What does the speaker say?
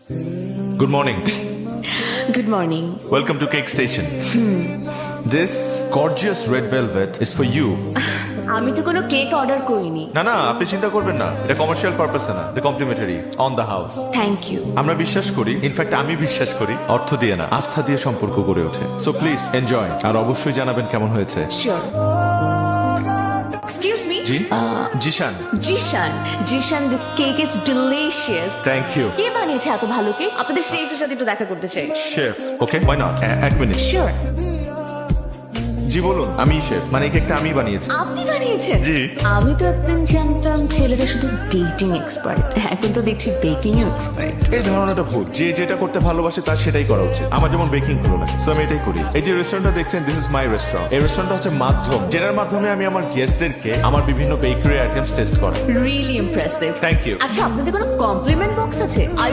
Good morning. Good morning. Welcome to Cake Station. This gorgeous red velvet is for you. আমি তো কোনো cake order করিনি। না আপনি চিন্তা করবেন না, এটা কমার্শিয়াল পারপাসে না, এটা complimentary on the house. Thank you. আমরা বিশ্বাস করি, ইনফ্যাক্ট আমি বিশ্বাস করি, অর্থ দিয়ে না আস্থা দিয়ে সম্পর্ক গড়ে ওঠে। সো প্লিজ এনজয়, আর অবশ্যই জানাবেন কেমন হয়েছে। শিওর। Excuse me. জি Zeeshan. Zeeshan this cake is delicious. Thank you. কে বানিয়েছে এত ভালো কেক? আপনাদের শেফের সাথে একটু দেখা করতে চাই। শেফ, ওকে ওয়াই নট, এক মিনিট। শিওর। জি বলুন। আমি শেফ, মানে এই কেকটা আমি বানিয়েছি। আপনি বানিয়েছেন? জি। আমি তো একদিন জানতাম ছেলেরা শুধু ডেটিং এক্সপার্ট, এখন তো দেখছি বেকিং এক্সপার্ট। এই ধারণাটা ভুল। যে যেটা করতে ভালোবাসে তার সেটাই করা উচিত। আমার যেমন বেকিং ভালো লাগে, সো আমি এটাই করি। এই যে রেস্টুরেন্টটা দেখছেন, দিস ইজ মাই রেস্টুরেন্ট। এই রেস্টুরেন্টটা হচ্ছে মাধ্যম, যেটার মাধ্যমে আমি আমার গেস্টদেরকে আমার বিভিন্ন বেকারি আইটেমস টেস্ট করাই। Really impressive. Thank you. আচ্ছা, আপনাদের কোনো কমপ্লিমেন্ট বক্স আছে? আই